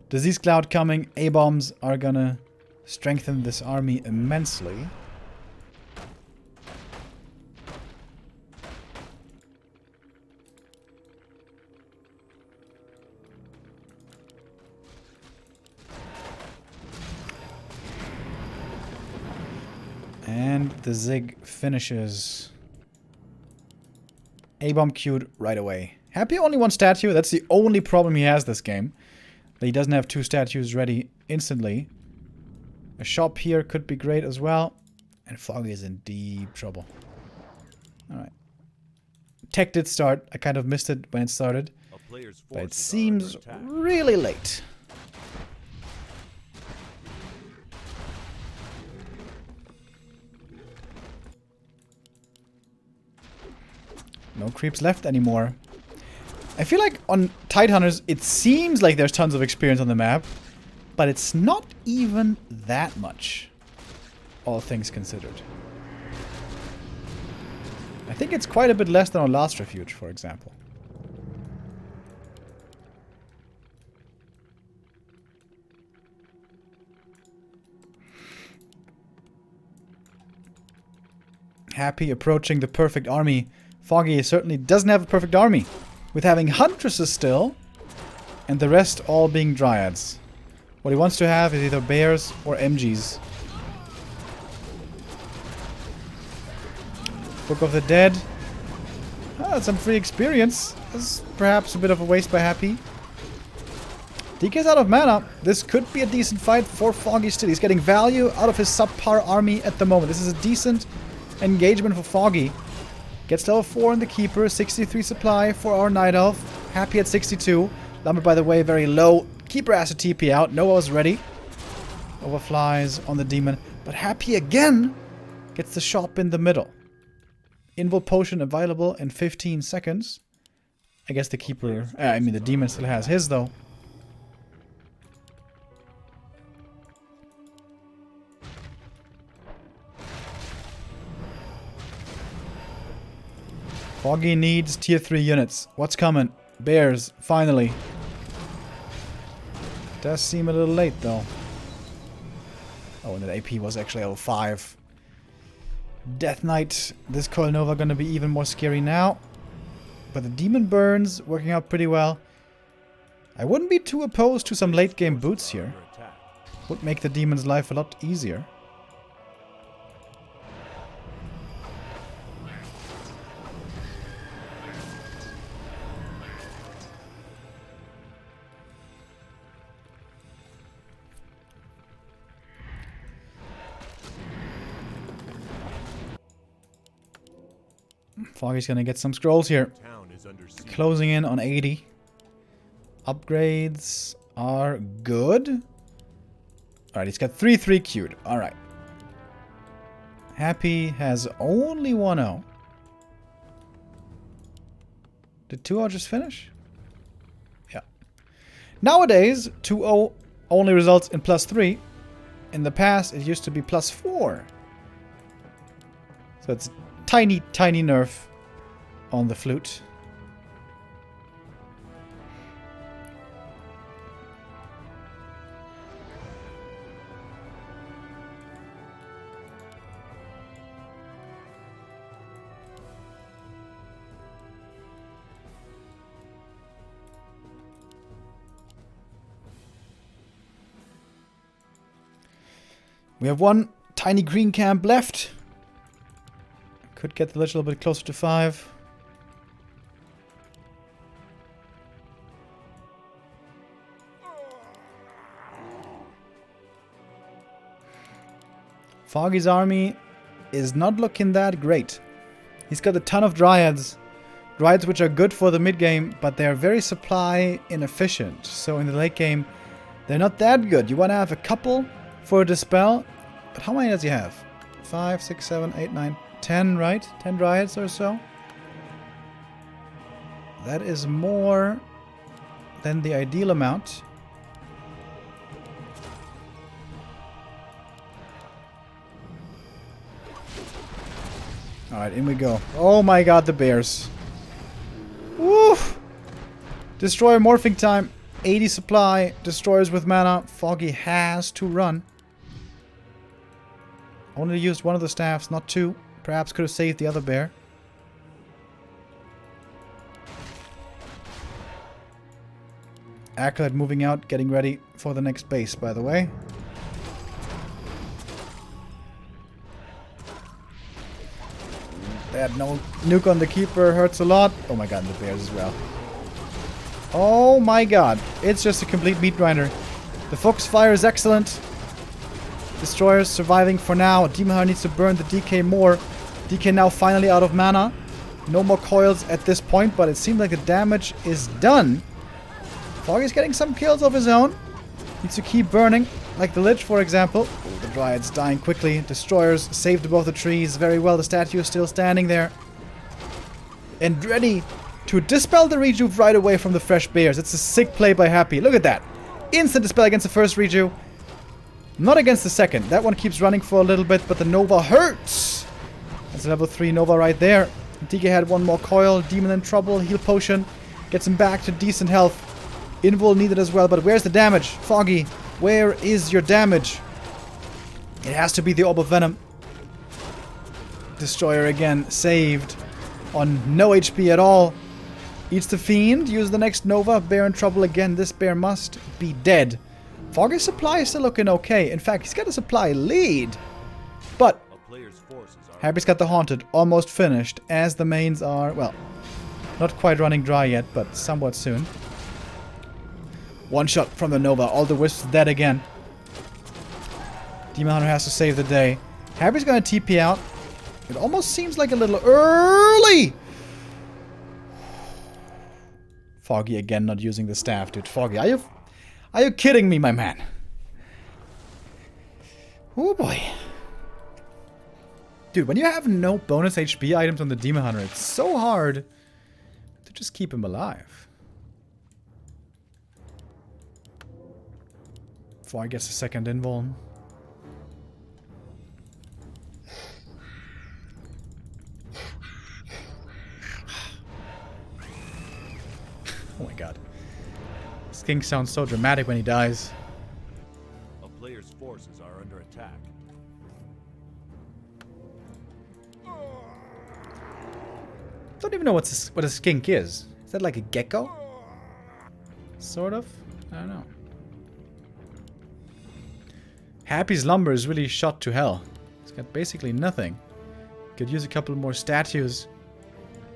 Disease Cloud coming. A-bombs are gonna strengthen this army immensely. And the Zig finishes. A-bomb queued right away. Happy only one statue. That's the only problem he has this game. That he doesn't have 2 statues ready instantly. A shop here could be great as well. And Foggy is in deep trouble. Alright. Tech did start. I kind of missed it when it started. But it seems really late. No creeps left anymore. I feel like on Tidehunters, it seems like there's tons of experience on the map. But it's not even that much. All things considered. I think it's quite a bit less than on Last Refuge, for example. Happy approaching the perfect army. Foggy certainly doesn't have a perfect army, with having Huntresses still, and the rest all being Dryads. What he wants to have is either Bears or MGs. Book of the Dead. Ah, some free experience. This is perhaps a bit of a waste by Happy. DK's out of mana. This could be a decent fight for Foggy still. He's getting value out of his subpar army at the moment. This is a decent engagement for Foggy. Gets level 4 in the Keeper, 63 supply for our Night Elf. Happy at 62. Lumber, by the way, very low. Keeper has to TP out. Noah's ready. Overflies on the Demon. But Happy again gets the shop in the middle. Invul Potion available in 15 seconds. I guess the Keeper... I mean, the Demon still has his, though. Foggy needs tier 3 units. What's coming? Bears, finally. Does seem a little late, though. Oh, and that AP was actually level 5. Death Knight. This Coil Nova gonna be even more scary now. But the Demon Burns working out pretty well. I wouldn't be too opposed to some late game boots here. Would make the Demon's life a lot easier. Foggy's gonna get some scrolls here. Town is under siege. Closing in on 80. Upgrades are good. Alright, he's got 3-3 queued. Alright. Happy has only 1-0. Did 2-0 just finish? Yeah. Nowadays, 2-0 only results in +3. In the past, it used to be +4. So it's tiny, tiny nerf on the flute. We have one tiny green camp left. Could get the lich a little bit closer to 5. Foggy's army is not looking that great. He's got a ton of dryads. Dryads which are good for the mid game, but they're very supply inefficient. So in the late game, they're not that good. You want to have a couple for a dispel. But how many does he have? 5, 6, 7, 8, 9, 10, right? 10 dryads or so. That is more than the ideal amount. Alright, in we go. Oh my god, the bears. Woof! Destroyer morphing time. 80 supply. Destroyers with mana. Foggy has to run. Only used one of the staffs, not 2. Perhaps could have saved the other bear. Acolyte moving out, getting ready for the next base, by the way. They had no nuke on the keeper, hurts a lot. Oh my god, and the bears as well. Oh my god, it's just a complete meat grinder. The Foxfire is excellent. Destroyers surviving for now. Demon Hunter needs to burn the DK more. DK now finally out of mana. No more coils at this point, but it seems like the damage is done. Foggy's getting some kills of his own. Needs to keep burning, like the Lich, for example. Oh, the Dryad's dying quickly. Destroyers saved above the trees. Very well, the statue is still standing there. And ready to dispel the rejuve right away from the fresh bears. It's a sick play by Happy. Look at that. Instant dispel against the first rejuve. Not against the second. That one keeps running for a little bit, but the Nova hurts. That's a level 3 Nova right there. DK had one more coil. Demon in trouble. Heal potion. Gets him back to decent health. Invul needed as well, but where's the damage? Foggy, where is your damage? It has to be the Orb of Venom. Destroyer again, saved. On no HP at all. Eats the Fiend. Use the next Nova. Bear in trouble again. This bear must be dead. Foggy's supply is still looking okay. In fact, he's got a supply lead. But Happy's got the Haunted almost finished, as the mains are, well, not quite running dry yet, but somewhat soon. One shot from the Nova. All the Wisps dead again. Demon Hunter has to save the day. Happy's going to TP out. It almost seems like a little early. Foggy again not using the staff, dude. Foggy, are you kidding me, my man? Oh boy. Dude, when you have no bonus HP items on the Demon Hunter, it's so hard to just keep him alive. Foggy gets a second invuln. Oh my god. This king sounds so dramatic when he dies. A player's forces are under attack. Don't even know what a skink is. Is that like a gecko? Sort of? I don't know. Happy's lumber is really shot to hell. He's got basically nothing. Could use a couple more statues.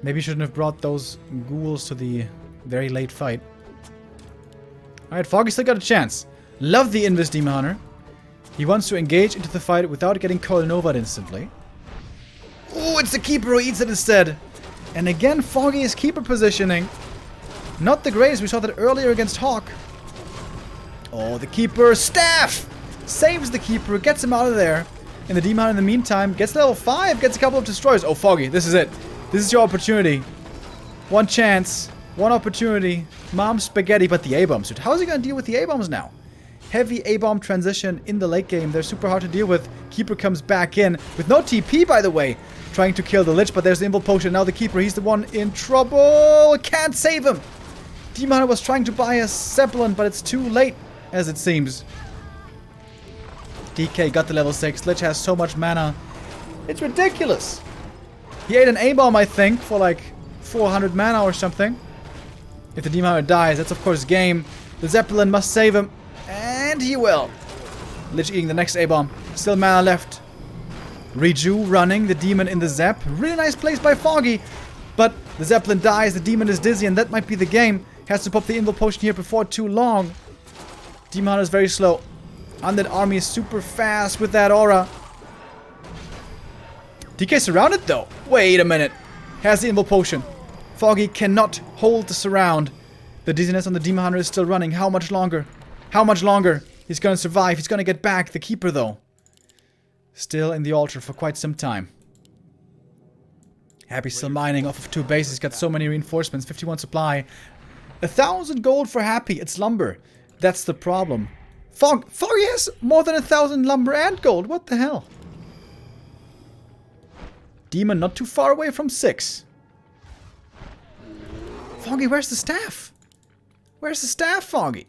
Maybe shouldn't have brought those ghouls to the very late fight. Alright, Foggy still got a chance. Love the Invis Demon Hunter. He wants to engage into the fight without getting Coil Nova'd instantly. Oh, it's the Keeper who eats it instead. And again, Foggy is keeper positioning. Not the greatest. We saw that earlier against Hawk. Oh, the keeper. Staff! Saves the keeper. Gets him out of there. And the Demon in the meantime gets level 5. Gets a couple of destroyers. Oh, Foggy. This is it. This is your opportunity. One chance. One opportunity. Mom spaghetti. But the A-bombs, dude. How is he going to deal with the A-bombs now? Heavy A-bomb transition in the late game. They're super hard to deal with. Keeper comes back in. With no TP, by the way. Trying to kill the Lich. But there's the Invul Potion. Now the keeper. He's the one in trouble. Can't save him. Demon was trying to buy a Zeppelin. But it's too late, as it seems. DK got the level 6. Lich has so much mana. It's ridiculous. He ate an A-bomb, I think, for like 400 mana or something. If the Demon dies, that's of course game. The Zeppelin must save him. And he will. Lich eating the next A-bomb. Still mana left. Reju running. The Demon in the Zep. Really nice place by Foggy. But the Zeppelin dies. The Demon is dizzy. And that might be the game. Has to pop the Invul Potion here before too long. Demon is very slow. Undead army is super fast with that aura. DK surrounded though. Wait a minute. Has the Invul Potion. Foggy cannot hold the surround. The dizziness on the Demon Hunter is still running. How much longer? How much longer? He's gonna survive. He's gonna get back. The keeper though. Still in the altar for quite some time. Happy still mining off of 2 bases. Got so many reinforcements. 51 supply. 1,000 gold for Happy. It's lumber. That's the problem. Foggy has more than 1,000 lumber and gold. What the hell? Demon not too far away from 6. Foggy, where's the staff? Where's the staff, Foggy?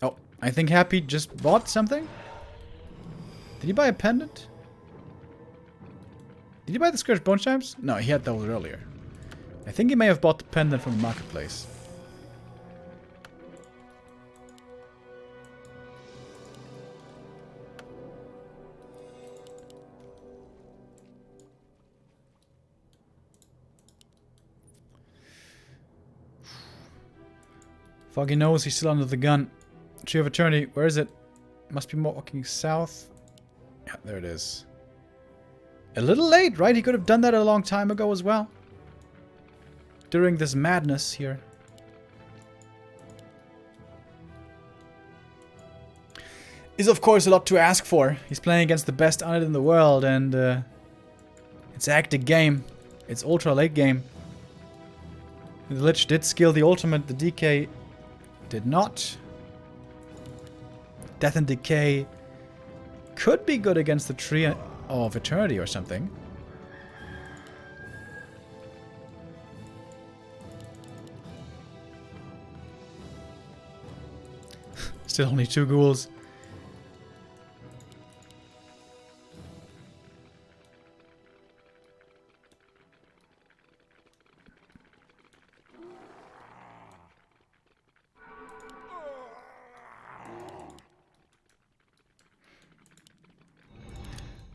Oh, I think Happy just bought something. Did he buy a pendant? Did he buy the Scourge Bone Chimes? No, he had those earlier. I think he may have bought the pendant from the marketplace. Foggy knows he's still under the gun. Tree of Eternity, where is it? Must be walking south. Yeah, there it is. A little late, right? He could have done that a long time ago as well. During this madness here. Is of course a lot to ask for. He's playing against the best unit in the world and it's a hectic game. It's ultra late game. The Lich did skill the ultimate, the DK did not. Death and Decay could be good against the Tree of Eternity or something. Still only 2 ghouls.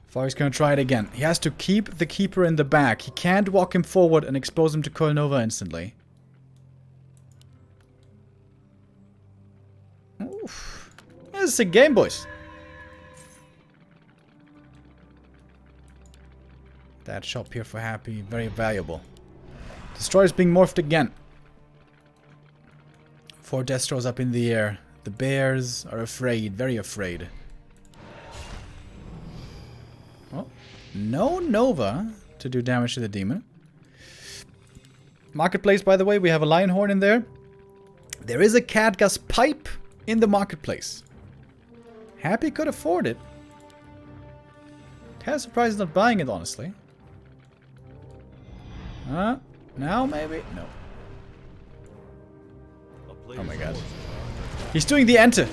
Foggy's gonna try it again. He has to keep the keeper in the back. He can't walk him forward and expose him to Coil Nova instantly. Oof. This is a game, boys. That shop here for Happy, very valuable. Destroyer's being morphed again. 4 Destros up in the air. The bears are afraid, very afraid. Oh, no Nova to do damage to the demon. Marketplace, by the way, we have a Lion Horn in there. There is a Cadgas pipe in the marketplace. Happy could afford it. Kind of surprised not buying it, honestly. Now maybe? No. Oh my god. He's doing the enter.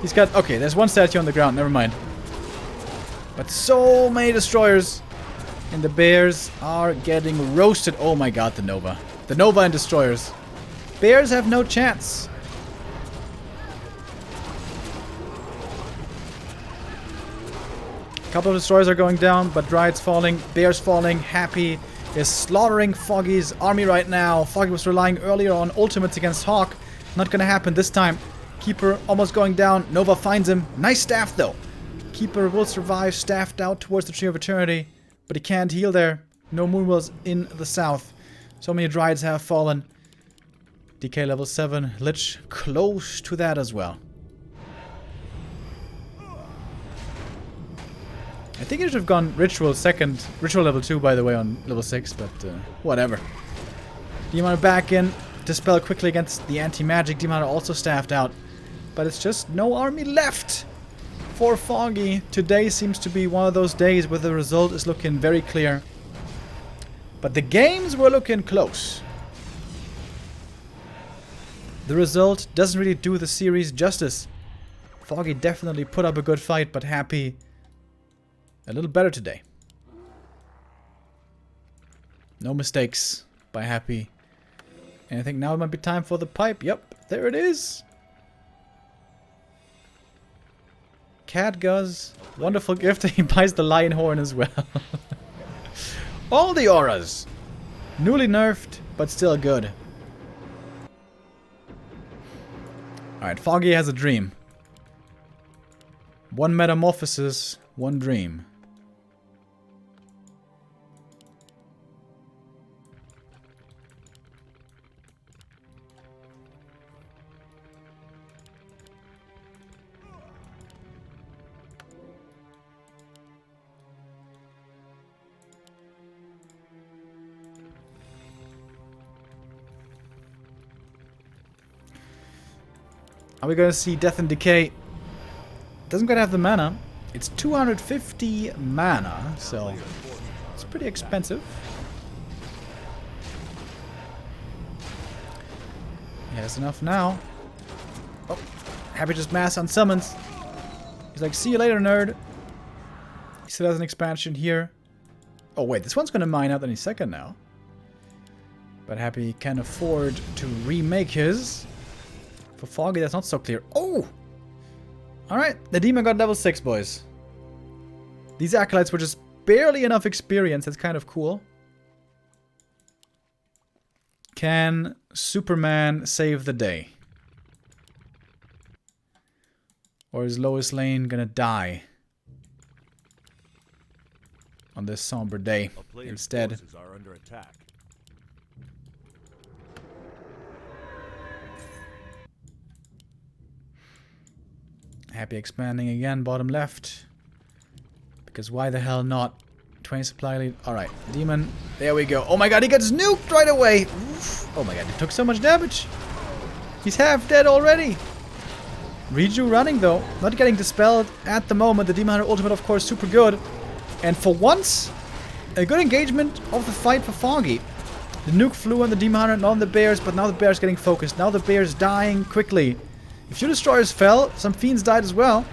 He's got... Okay, there's 1 statue on the ground. Never mind. But so many destroyers. And the bears are getting roasted. Oh my god, the Nova. The Nova and destroyers. Bears have no chance. A couple of destroyers are going down, but Riot's falling. Bears falling. Happy is slaughtering Foggy's army right now. Foggy was relying earlier on ultimates against Hawk. Not gonna happen this time. Keeper almost going down. Nova finds him. Nice staff though. Keeper will survive, staffed out towards the Tree of Eternity, but he can't heal there. No Moonwells in the south. So many Dryads have fallen. DK level 7, Lich close to that as well. I think it should have gone Ritual second. Ritual level 2, by the way, on level 6, but whatever. Demon Hunter back in. Dispel quickly against the anti-magic. Demon Hunter also staffed out. But it's just no army left for Foggy. Today seems to be one of those days where the result is looking very clear. But the games were looking close. The result doesn't really do the series justice. Foggy definitely put up a good fight, but Happy a little better today. No mistakes by Happy. And I think now it might be time for the pipe. Yep, there it is. Catguz, wonderful gift. He buys the lion horn as well. All the auras. Newly nerfed, but still good. Alright, Foggy has a dream. One metamorphosis, one dream. Are we gonna see Death and Decay? Doesn't quite have the mana. It's 250 mana, so it's pretty expensive. He has enough now. Oh, Happy just mass on summons. He's like, see you later, nerd. He still has an expansion here. Oh wait, this one's gonna mine out any second now. But Happy can afford to remake his. For Foggy, that's not so clear. Oh! Alright, the demon got level 6, boys. These acolytes were just barely enough experience. That's kind of cool. Can Superman save the day? Or is Lois Lane gonna die on this somber day instead? Are under attack. Happy expanding again, bottom left. Because why the hell not? 20 supply lead. Alright, demon. There we go. Oh my god, he gets nuked right away. Oof. Oh my god, he took so much damage. He's half dead already. Reju running though. Not getting dispelled at the moment. The Demon Hunter ultimate, of course, super good. And for once, a good engagement of the fight for Foggy. The nuke flew on the Demon Hunter, not on the bears, but now the bear's getting focused. Now the bear's dying quickly. A few destroyers fell, some fiends died as well.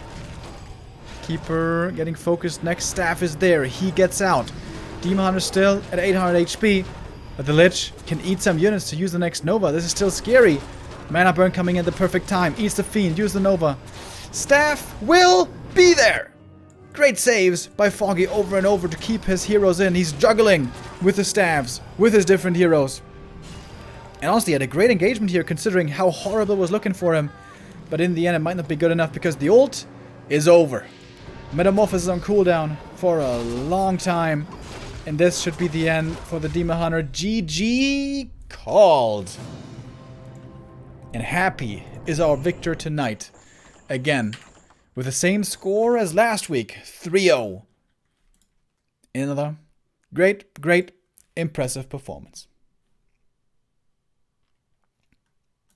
Keeper getting focused, next staff is there, he gets out. Demon Hunter still at 800 HP, but the Lich can eat some units to use the next Nova. This is still scary. Mana burn coming in the perfect time, eats the fiend, use the Nova. Staff will be there! Great saves by Foggy over and over to keep his heroes in. He's juggling with the staffs, with his different heroes. And honestly, he had a great engagement here considering how horrible it was looking for him. But in the end, it might not be good enough because the ult is over. Metamorphosis on cooldown for a long time. And this should be the end for the Demon Hunter. GG called. And Happy is our victor tonight. Again, with the same score as last week. 3-0. Another great, impressive performance.